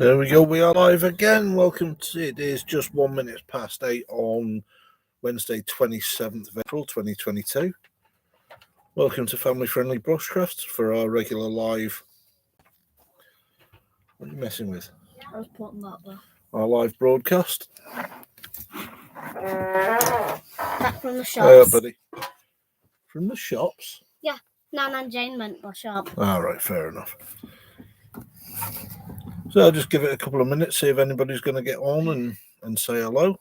There we go, we are live again. Welcome to it is just 1 minute past 8 on Wednesday, 27th of April 2022. Welcome to Family Friendly Bushcraft for our regular live. What are you messing with? I was putting that there. Our live broadcast. Back from the shops. Buddy. From the shops? Yeah, Nan and Jane went to the shop. All right, fair enough. So I'll just give it a couple of minutes, see if anybody's going to get on and say hello.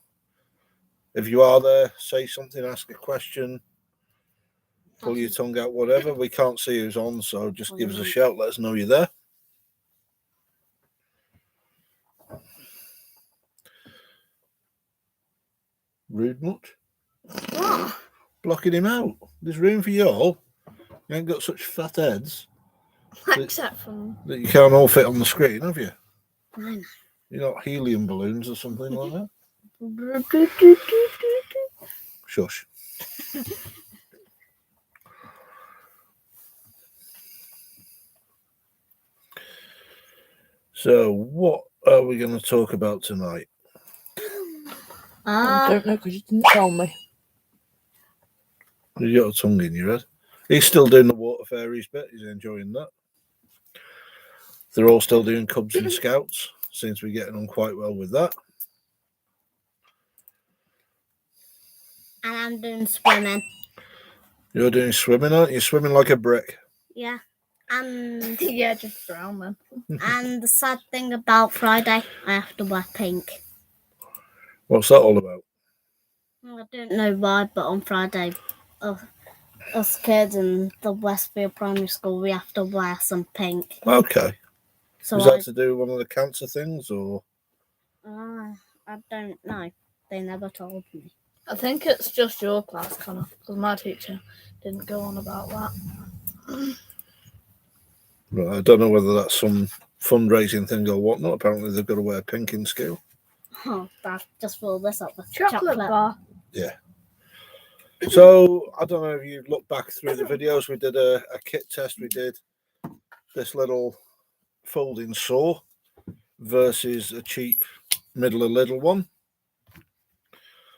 If you are there, say something, ask a question, pull your tongue out, whatever. We can't see who's on, so just give us a shout, let us know you're there. Rude much? What? Blocking him out. There's room for you all. You ain't got such fat heads Except from... that you can't all fit on the screen, have you? I know. You're not helium balloons or something like that? Shush. So, what are we going to talk about tonight? I don't know because you didn't tell me. You got a tongue in your head. He's still doing the water fairies bit. He's enjoying that. They're all still doing Cubs and Scouts. Seems to be getting on quite well with that. And I'm doing swimming. You're doing swimming, aren't you? Swimming like a brick. Yeah. And Yeah, just drown then. and the sad thing about Friday, I have to wear pink. What's that all about? I don't know why, but on Friday, us kids in the Westfield Primary School, we have to wear some pink. Okay. So Was that to do with one of the cancer things, or? I don't know. They never told me. I think it's just your class, Connor, because my teacher didn't go on about that. Right, I don't know whether that's some fundraising thing or whatnot. Apparently, they've got to wear pink in school. Oh, Dad, just fill this up with Chocolate bar. Yeah. So, I don't know if you've looked back through the videos. We did a kit test. We did this little folding saw versus a cheap middle of Lidl one.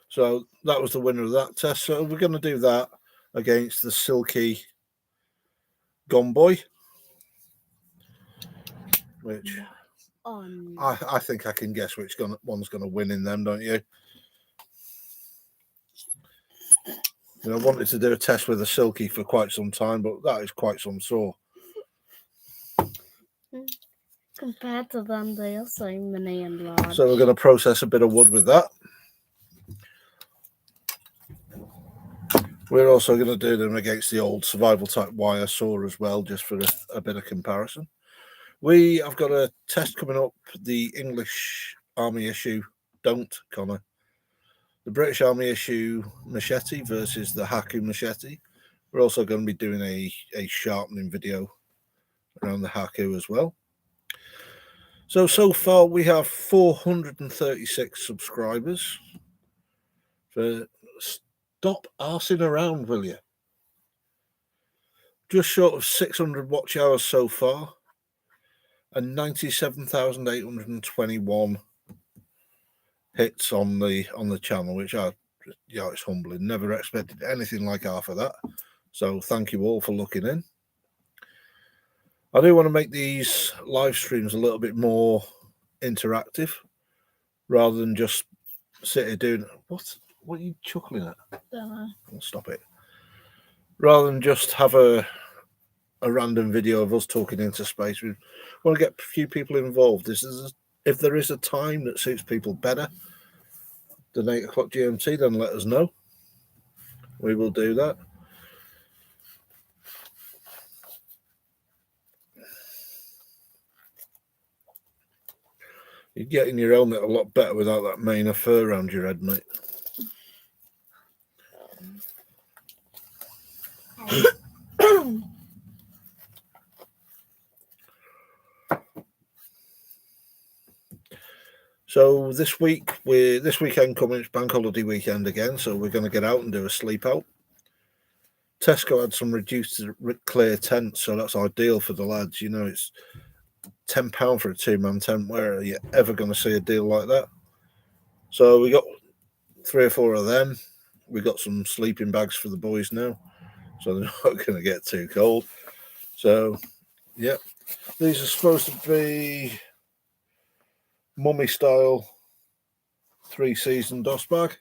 So, that was the winner of that test. So, we're going to do that against the Silky Gomboy, which I think I can guess which one's going to win in them, don't you? You know, I wanted to do a test with a Silky for quite some time, but that is quite some saw. Compared to them, they are so mini and large. So we're going to process a bit of wood with that. We're also going to do them against the old survival type wire saw as well, just for a bit of comparison. We have got a test coming up, the English Army issue, Don't, Connor. The British Army issue machete versus the Haku machete. We're also going to be doing a sharpening video around the Haku as well. So far we have 436 subscribers. Stop arsing around, will you? Just short of 600 watch hours so far, and 97,821 hits on the channel, which it's humbling. Never expected anything like half of that. So thank you all for looking in. I do want to make these live streams a little bit more interactive, rather than just sit here doing what are you chuckling at? Don't know. Stop it. Rather than just have a random video of us talking into space, we want to get a few people involved. If there is a time that suits people better than 8 o'clock GMT, then let us know. We will do that. You're getting your helmet a lot better without that mane of fur around your head, mate. So this weekend coming, it's bank holiday weekend again, so we're going to get out and do a sleep out. Tesco had some reduced clear tents, so that's ideal for the lads. You know, it's £10 for a 2-man tent. Where are you ever going to see a deal like that? So we got 3 or 4 of them. We got some sleeping bags for the boys now, so they're not going to get too cold. So, yeah, these are supposed to be mummy style 3-season DOS bag.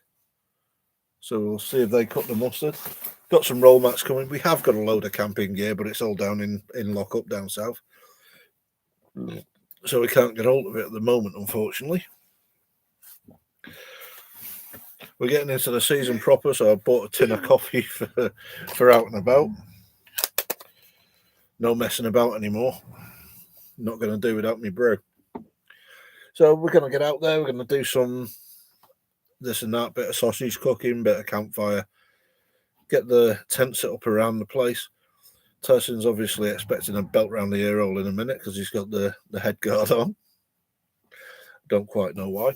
So we'll see if they cut the mustard. Got some roll mats coming. We have got a load of camping gear, but it's all down in lockup down south. So we can't get hold of it at the moment, unfortunately. We're getting into the season proper, so I bought a tin of coffee for out and about. No messing about anymore. Not going to do without me brew. So we're going to get out there. We're going to do some this and that, bit of sausage cooking, bit of campfire. Get the tent set up around the place. Tyson's obviously expecting a belt round the ear hole in a minute because he's got the head guard on. Don't quite know why.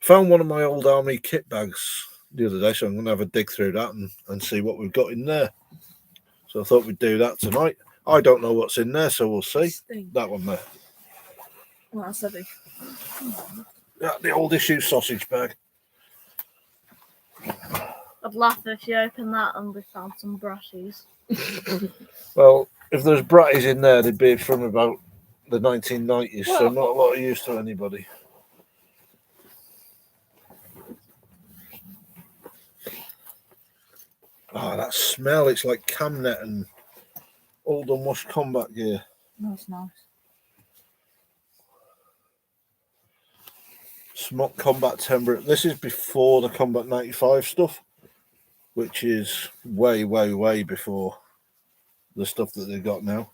Found one of my old army kit bags the other day, so I'm going to have a dig through that and see what we've got in there. So I thought we'd do that tonight. I don't know what's in there, so we'll see. That one there. Well, that's heavy. The old issue sausage bag. I'd laugh if you opened that and we found some brushies. Well, if there's bratties in there, they'd be from about the 1990s, so not a lot of use to anybody. Oh, that smell, it's like Camnet and old unwashed combat gear. That's nice. Smock Combat Timber. This is before the Combat 95 stuff, which is way, way, way before the stuff that they've got now.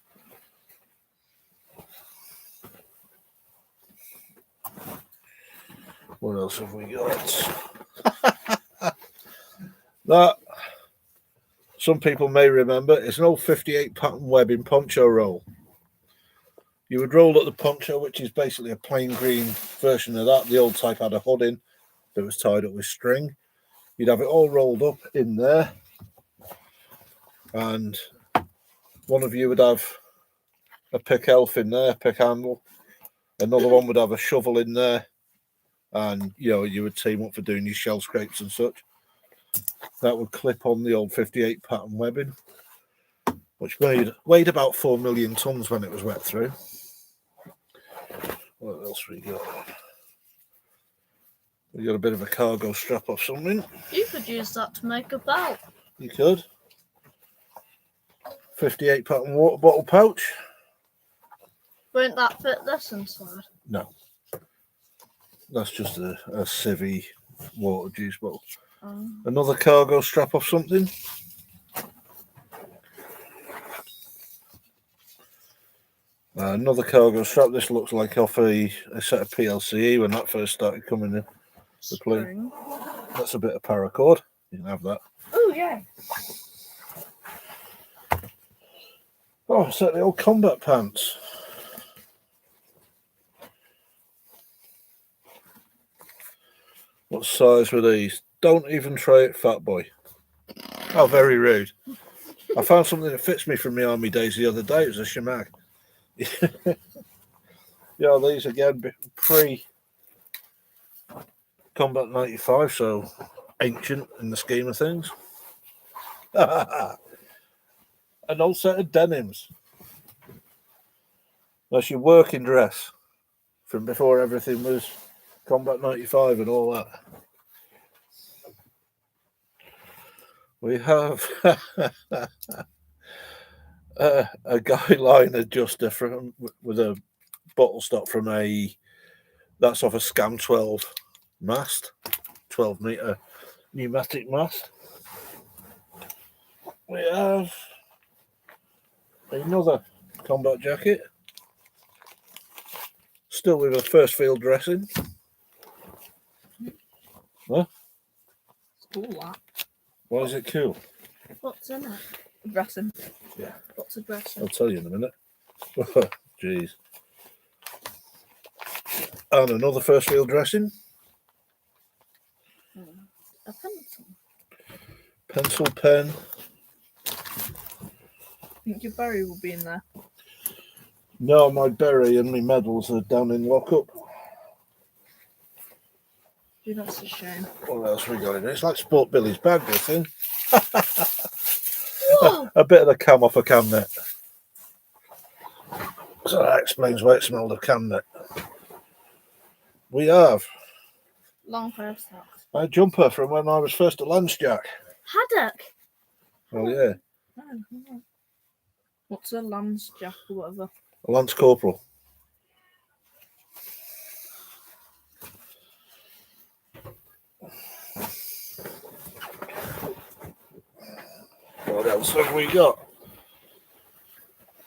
What else have we got? That, some people may remember, it's an old 58 pattern webbing poncho roll. You would roll up the poncho, which is basically a plain green version of that. The old type had a hood in that was tied up with string. You'd have it all rolled up in there. And one of you would have a pick elf in there, pick handle. Another one would have a shovel in there. And, you know, you would team up for doing your shell scrapes and such. That would clip on the old 58 pattern webbing, which weighed about 4 million tons when it was wet through. What else we got? We got a bit of a cargo strap off something. You could use that to make a belt. You could. 58 pattern water bottle pouch. Won't that fit this inside? No. That's just a civvy water juice bottle. Another cargo strap off something. Another cargo strap. This looks like off a set of PLCE when that first started coming in. The play. That's a bit of paracord. You can have that. Oh, yeah. Oh, it's like the old combat pants. What size were these? Don't even try it, fat boy. How very rude. I found something that fits me from my army days the other day. It was a shemag. Yeah, these again, pre Combat 95, so ancient in the scheme of things. An old set of denims. That's your working dress from before everything was Combat 95 and all that. We have a guy line adjuster from with a bottle stop from that's off a Scam 12 mast, 12 meter pneumatic mast. We have another combat jacket, still with a first field dressing. Huh? Cool, that. Why is it cool? What's in it? Dressing. Yeah. What's a dressing? I'll tell you in a minute. Jeez. And another first field dressing. A pencil. Pencil, pen. I think your berry will be in there. No, my berry and my medals are down in lockup. Dude, that's a shame. What else we got in it? It's like Sport Billy's bag, this thing. Whoa! A bit of the cam off a camnet. So that explains why it smelled of camnet. We have Long pair of socks. my jumper from when I was first a Lance Jack. Haddock. Oh yeah, What's a Lance Jack or whatever? a Lance Corporal. What else have we got?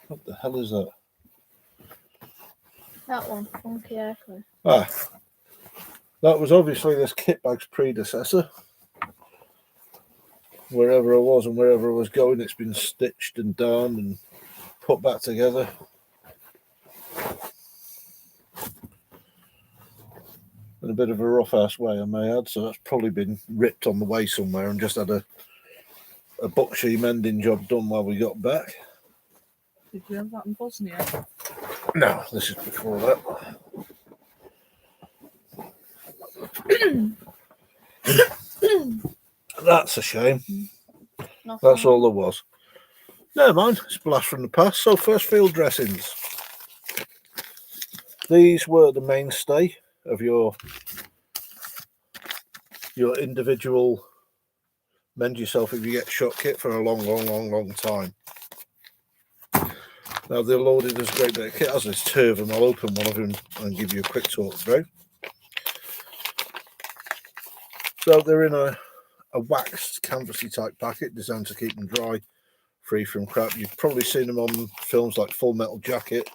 What the hell is that? That one, Funky Airclay. Ah, that was obviously this kit bag's predecessor. Wherever it was and wherever it was going, it's been stitched and darned and put back together. In a bit of a rough ass way, I may add, so that's probably been ripped on the way somewhere and just had a buckshy mending job done while we got back. Did you have that in Bosnia? No, this is before that. That's a shame. Nothing. That's all there was. Never mind, it's a blast from the past. So, first field dressings. These were the mainstay of your individual mend yourself if you get shot kit for a long time. Now they're loaded as a great bit of kit. As there's two of them, I'll open one of them and give you a quick talk through. So they're in a waxed canvasy type packet designed to keep them dry, free from crap. You've probably seen them on films like Full Metal Jacket,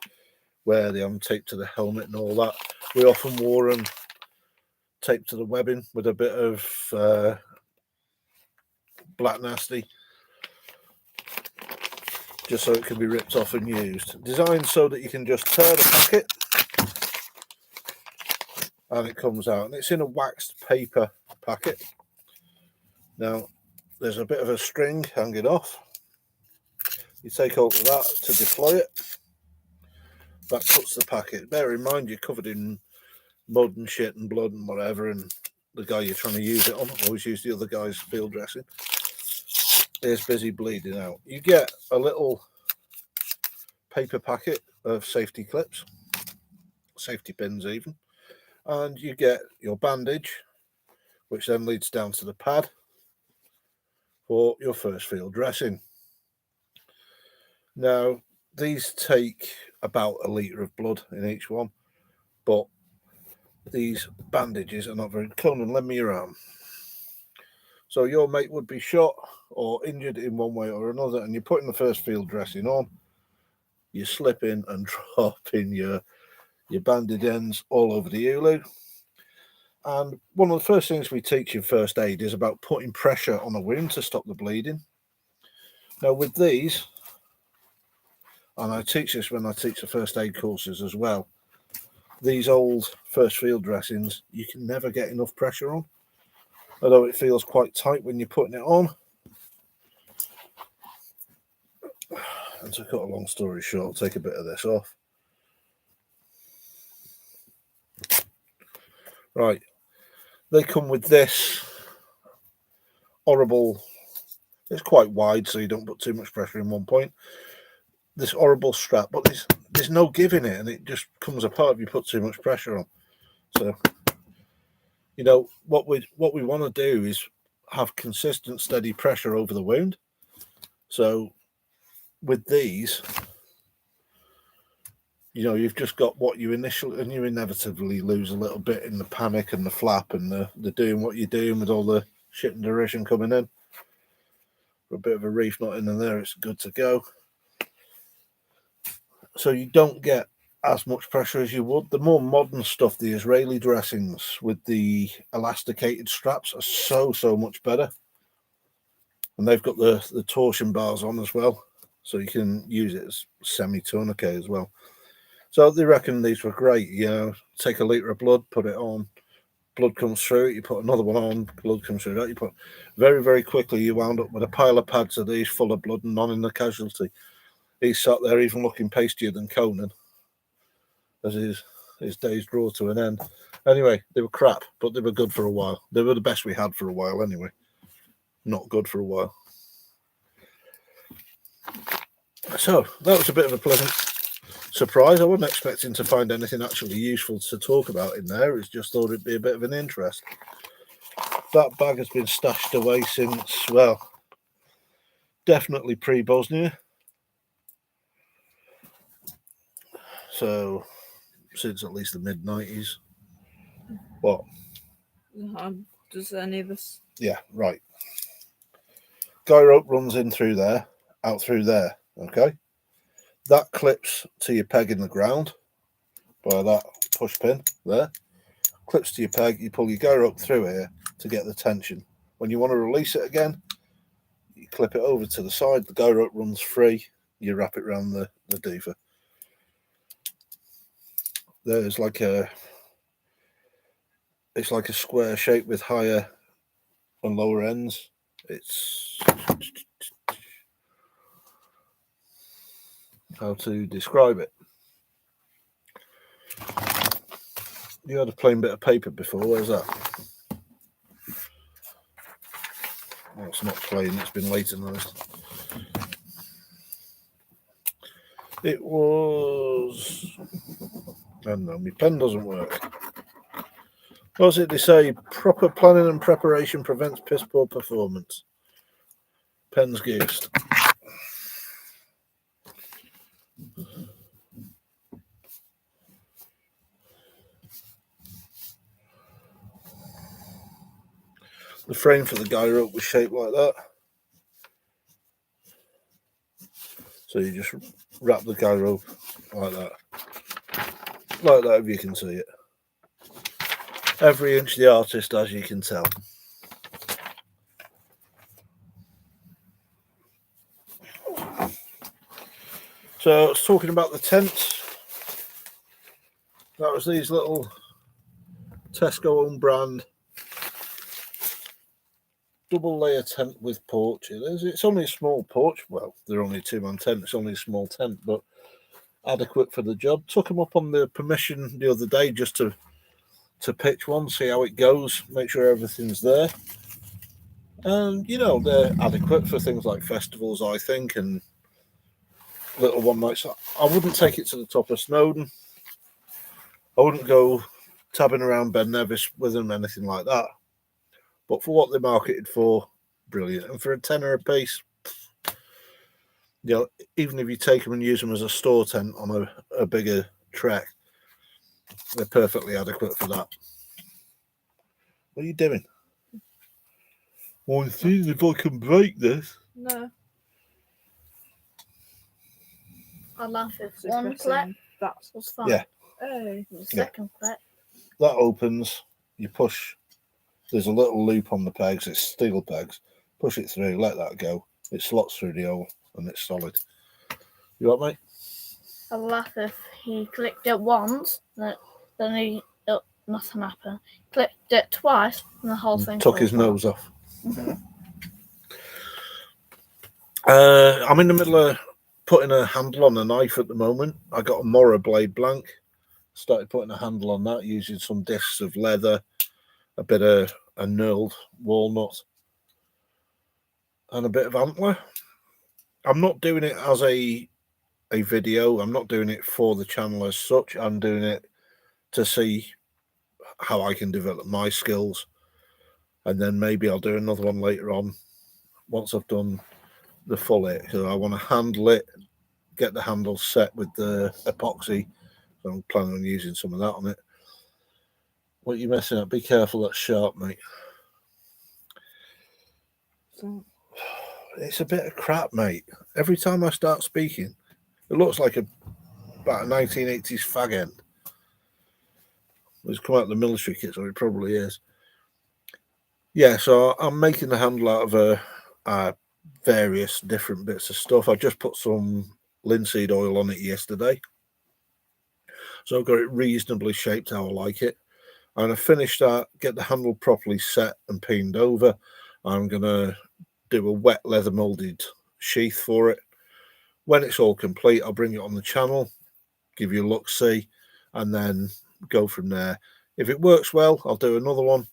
where they have them taped to the helmet and all that. We often wore them taped to the webbing with a bit of Black Nasty, just so it can be ripped off and used. Designed so that you can just tear the packet and it comes out. And it's in a waxed paper packet. Now, there's a bit of a string hanging off. You take hold of that to deploy it. That cuts the packet. Bear in mind, you're covered in mud and shit and blood and whatever, and the guy you're trying to use it on, always use the other guy's field dressing, is busy bleeding out. You get a little paper packet of safety clips, safety pins even, and you get your bandage, which then leads down to the pad for your first field dressing. Now, these take about a litre of blood in each one, but these bandages are not very... Conan, lend me your arm. So your mate would be shot or injured in one way or another, and you're putting the first field dressing on, you're slipping and dropping your bandage ends all over the Ulu. And one of the first things we teach in first aid is about putting pressure on a wound to stop the bleeding. Now with these, and I teach this when I teach the first aid courses as well, these old first field dressings, you can never get enough pressure on. Although it feels quite tight when you're putting it on. And to cut a long story short, I'll take a bit of this off. Right. They come with this horrible, it's quite wide so you don't put too much pressure in one point. This horrible strap, but there's no giving it, and it just comes apart if you put too much pressure on. So, you know, what we want to do is have consistent, steady pressure over the wound. So with these, you know, you've just got what you initially, and you inevitably lose a little bit in the panic and the flap and the doing what you're doing with all the shit and derision coming in. For a bit of a reef knot in there, it's good to go. So you don't get as much pressure as you would. The more modern stuff, the Israeli dressings with the elasticated straps are so much better. And they've got the torsion bars on as well, so you can use it as semi-tourniquet as well. So they reckon these were great. You know, take a litre of blood, put it on, blood comes through, you put another one on, blood comes through that. You put very quickly, you wound up with a pile of pads of these full of blood and none in the casualty. He's sat there even looking pastier than Conan. as his days draw to an end. Anyway, they were crap, but they were good for a while. They were the best we had for a while anyway. Not good for a while. So that was a bit of a pleasant surprise. I wasn't expecting to find anything actually useful to talk about in there. It's just thought it'd be a bit of an interest. That bag has been stashed away since, well, definitely pre-Bosnia. So since at least the mid-90s. What? Does any of us? Yeah, right. Guy rope runs in through there, out through there. Okay. That clips to your peg in the ground by that push pin there. Clips to your peg. You pull your guy rope through here to get the tension. When you want to release it again, you clip it over to the side. The guy rope runs free. You wrap it around the deefer. There's like it's like a square shape with higher and lower ends. It's how to describe it. You had a plain bit of paper before. Where's that? Well, it's not plain. It's been laterized. It was. I don't know. My pen doesn't work. What's it they say? Proper planning and preparation prevents piss poor performance. Pen's goosed. The frame for the guy rope was shaped like that. So you just wrap the guy rope like that. Like that, if you can see it. Every inch the artist, as you can tell. So I was talking about the tents. That was these little Tesco own brand double layer tent with porch. It's only a small porch. Well, they're only a 2-man tent. It's only a small tent, but adequate for the job. Took them up on the permission the other day just to pitch one, see how it goes, make sure everything's there. And, you know, they're adequate for things like festivals, I think, and little one nights. I wouldn't take it to the top of Snowdon. I wouldn't go tabbing around Ben Nevis with them, anything like that. But for what they're marketed for, brilliant. And for a tenner a piece, you know, even if you take them and use them as a store tent on a bigger trek, they're perfectly adequate for that. What are you doing? Well, I'm seeing if I can break this. No. I'd laugh if So one pressing clip that. was fine. Yeah. Hey. The second clip. That opens, you push. There's a little loop on the pegs, it's steel pegs. Push it through, let that go. It slots through the hole and it's solid. You what, mate? I'd laugh if he clicked it once, then nothing happened. Clicked it twice, and the whole thing Took his falls nose off. I'm in the middle of putting a handle on a knife at the moment. I got a Mora blade blank. Started putting a handle on that using some discs of leather, a bit of a knurled walnut, and a bit of antler. I'm not doing it as a video. I'm not doing it for the channel as such. I'm doing it to see how I can develop my skills, and then maybe I'll do another one later on once I've done the full it. So I want to handle it, get the handle set with the epoxy. So I'm planning on using some of that on it. What are you messing up? Be careful, that's sharp, mate. So, It's a bit of crap, mate. Every time I start speaking, it looks like about a 1980s fag end. It's come out of the military kit, so it probably is. Yeah, so I'm making the handle out of various different bits of stuff. I just put some linseed oil on it yesterday. So I've got it reasonably shaped how I like it. And I finished that, get the handle properly set and peened over. I'm going to do a wet leather molded sheath for it. When it's all complete, I'll bring it on the channel, give you a look-see, and then go from there. If it works well, I'll do another one.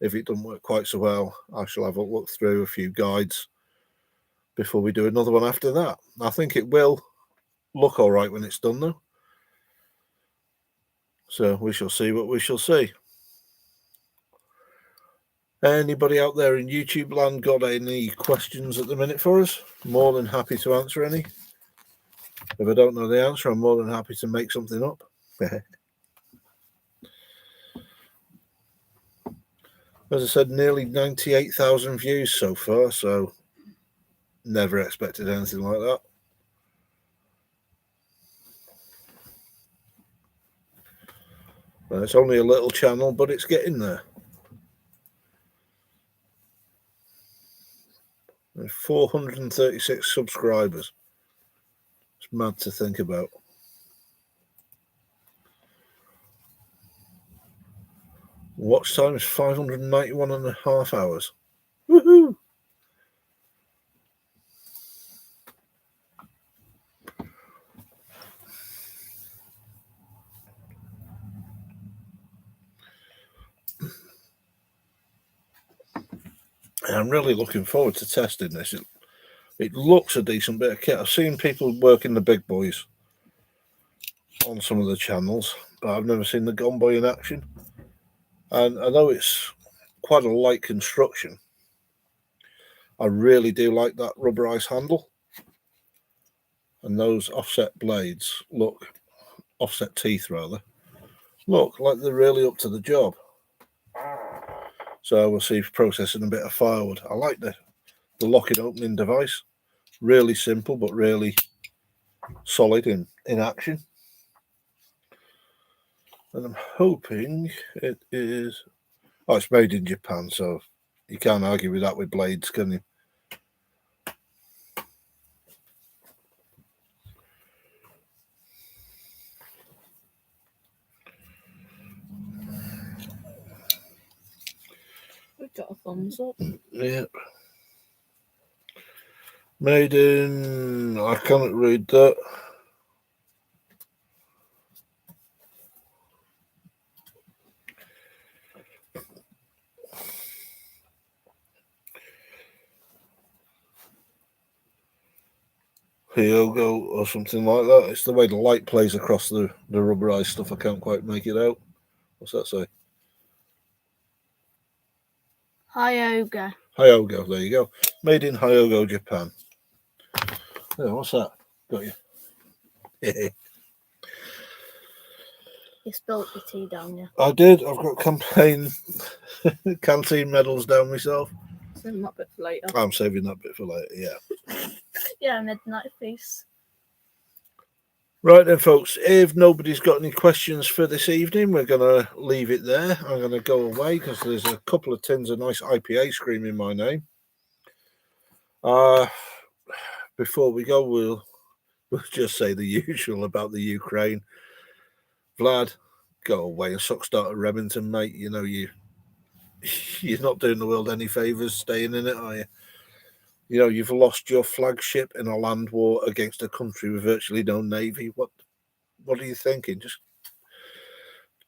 If it doesn't work quite so well, I shall have a look through a few guides before we do another one after that. I think it will look all right when it's done, though. So we shall see what we shall see. Anybody out there in YouTube land got any questions at the minute for us? More than happy to answer any. If I don't know the answer, I'm more than happy to make something up. As I said, nearly 98,000 views so far, so never expected anything like that. Well, it's only a little channel, but it's getting there. There's 436 subscribers. It's mad to think about. Watch time is 591.5 hours. Woohoo! I'm really looking forward to testing this. It looks a decent bit of kit. I've seen people working the big boys on some of the channels, but I've never seen the Gone Boy in action. And I know it's quite a light construction. I really do like that rubberized handle. And those offset blades look, offset teeth rather, look like they're really up to the job. So we'll see processing a bit of firewood. I like the lock-it opening device. Really simple, but really solid in action. And I'm hoping it is... Oh, it's made in Japan, so you can't argue with that with blades, can you? We got a thumbs up. Yeah. Made in... I cannot read that. Hyogo or something like that. It's the way the light plays across the rubberized stuff. I can't quite make it out. What's that say? Hyogo. Hyogo, there you go. Made in Hyogo, Japan. Yeah, what's that? Got you. You spilt your tea down, yeah. I did. I've got canteen medals down myself. Save that bit for later. I'm saving that bit for later, yeah. Yeah, midnight feast. Right then, folks, if nobody's got any questions for this evening, we're going to leave it there. I'm going to go away because there's a couple of tins of nice IPA screaming my name. Before we go, we'll just say the usual about the Ukraine. Vlad, go away and suck start at Remington, mate. You know, you're not doing the world any favours staying in it, are you? You know, you've lost your flagship in a land war against a country with virtually no navy. What are you thinking? Just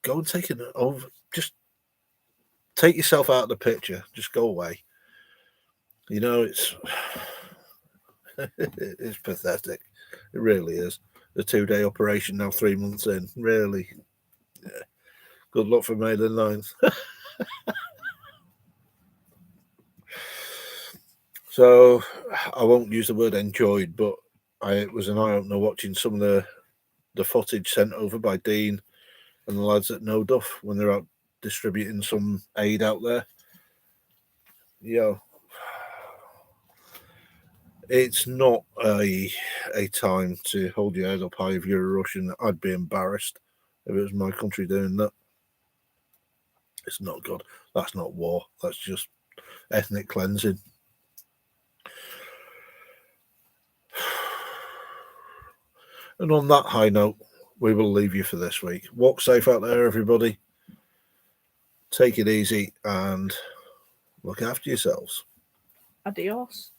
go and take it over. Just take yourself out of the picture. Just go away. You know, it's it's pathetic. It really is. The 2-day operation now 3 months in. Really. Yeah. Good luck for May the 9th. So I won't use the word enjoyed, but it was an eye-opener watching some of the footage sent over by Dean and the lads at No Duff when they're out distributing some aid out there. Yeah, it's not a time to hold your head up high if you're a Russian. I'd be embarrassed if it was my country doing that. It's not good. That's not war. That's just ethnic cleansing. And on that high note, we will leave you for this week. Walk safe out there, everybody. Take it easy and look after yourselves. Adios.